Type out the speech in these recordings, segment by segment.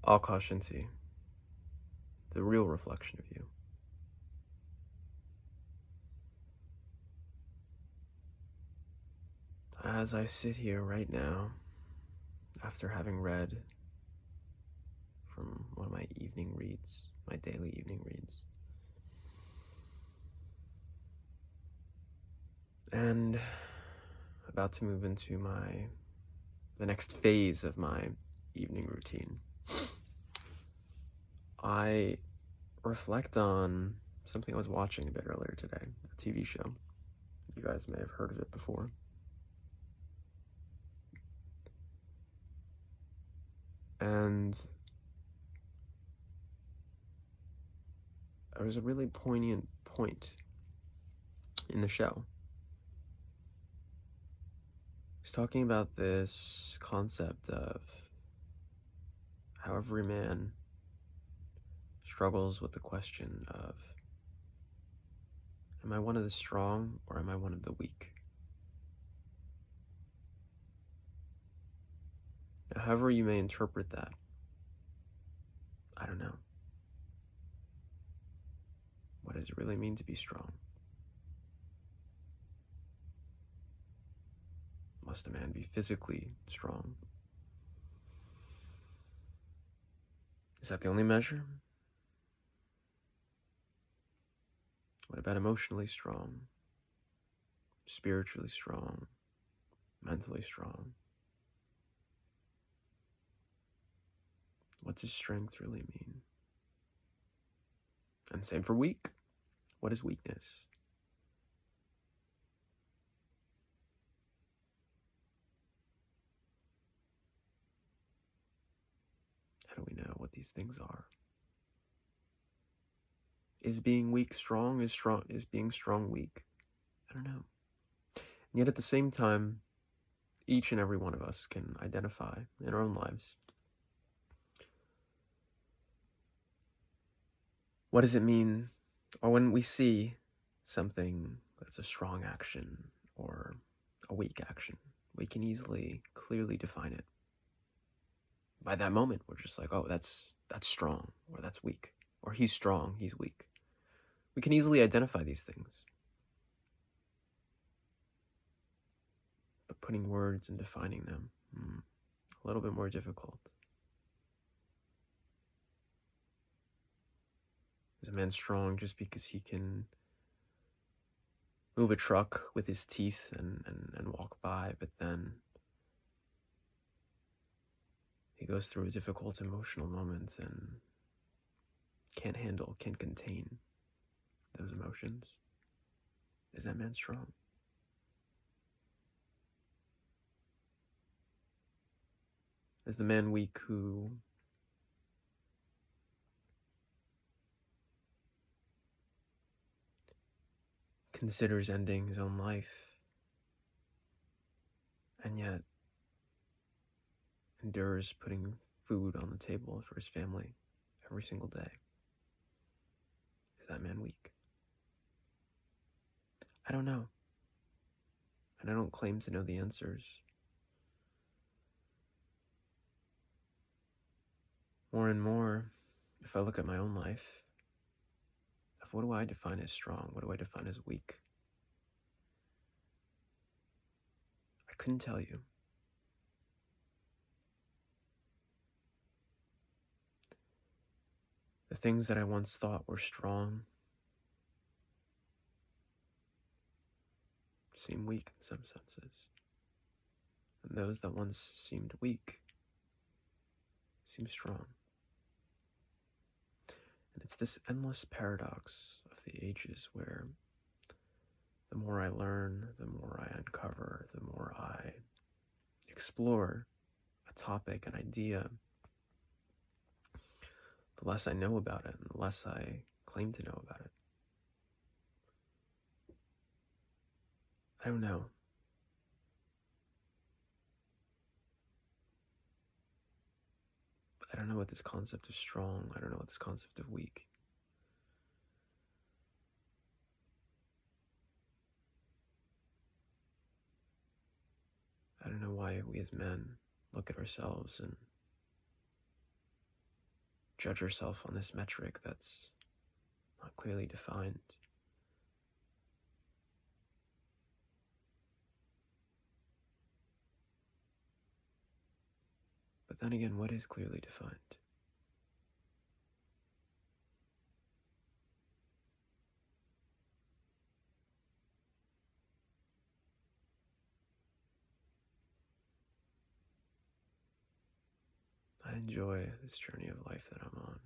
Akash Inti, the real reflection of you. As I sit here right now, after having read from one of my evening reads, my daily evening reads, and about to move into the next phase of my evening routine, I reflect on something I was watching a bit earlier today, a TV show. You guys may have heard of it before. And there was a really poignant point in the show. He's talking about this concept of how every man struggles with the question of, am I one of the strong or am I one of the weak? Now, however you may interpret that, I don't know. What does it really mean to be strong? Must a man be physically strong? Is that the only measure? What about emotionally strong, spiritually strong, mentally strong? What does strength really mean? And same for weak. What is weakness? How do we know what these things are? Is being weak strong? Is being strong weak? I don't know. And yet at the same time, each and every one of us can identify in our own lives. What does it mean, or when we see something that's a strong action or a weak action, we can easily, clearly define it. By that moment, we're just like, oh, that's strong, or that's weak, or he's strong, he's weak. We can easily identify these things. But putting words and defining them, a little bit more difficult. Is a man strong just because he can move a truck with his teeth and walk by, but then he goes through a difficult emotional moment and can't contain those emotions? Is that man strong? Is the man weak who considers ending his own life and yet endures putting food on the table for his family every single day? Is that man weak? I don't know. And I don't claim to know the answers. More and more, if I look at my own life, of what do I define as strong? What do I define as weak? I couldn't tell you. The things that I once thought were strong seem weak in some senses. And those that once seemed weak seem strong. And it's this endless paradox of the ages where the more I learn, the more I uncover, the more I explore a topic, an idea, the less I know about it and the less I claim to know about it. I don't know. I don't know what this concept of strong, I don't know what this concept of weak. I don't know why we as men look at ourselves and judge ourselves on this metric that's not clearly defined. But then again, what is clearly defined? I enjoy this journey of life that I'm on,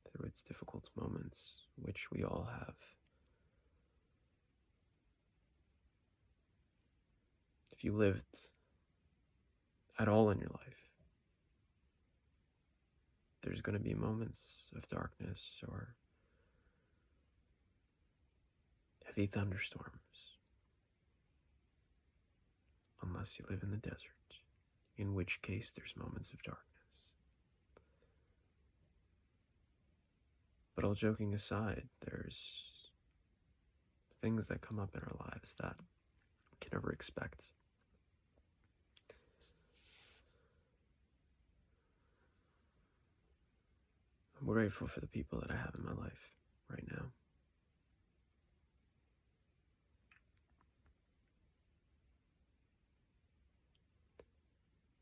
through its difficult moments, which we all have. If you lived at all in your life, there's going to be moments of darkness or heavy thunderstorms, unless you live in the desert, in which case there's moments of darkness. But all joking aside, there's things that come up in our lives that we can never expect. I'm grateful for the people that I have in my life right now.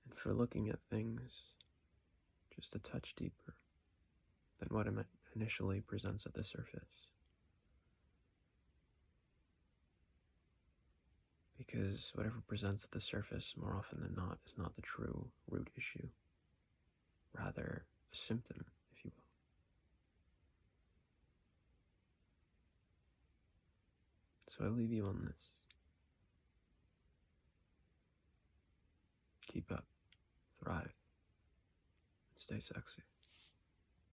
And for looking at things just a touch deeper than what it initially presents at the surface. Because whatever presents at the surface, more often than not, is not the true root issue. Rather, a symptom, if you will. So I leave you on this. Keep up, thrive, and stay sexy.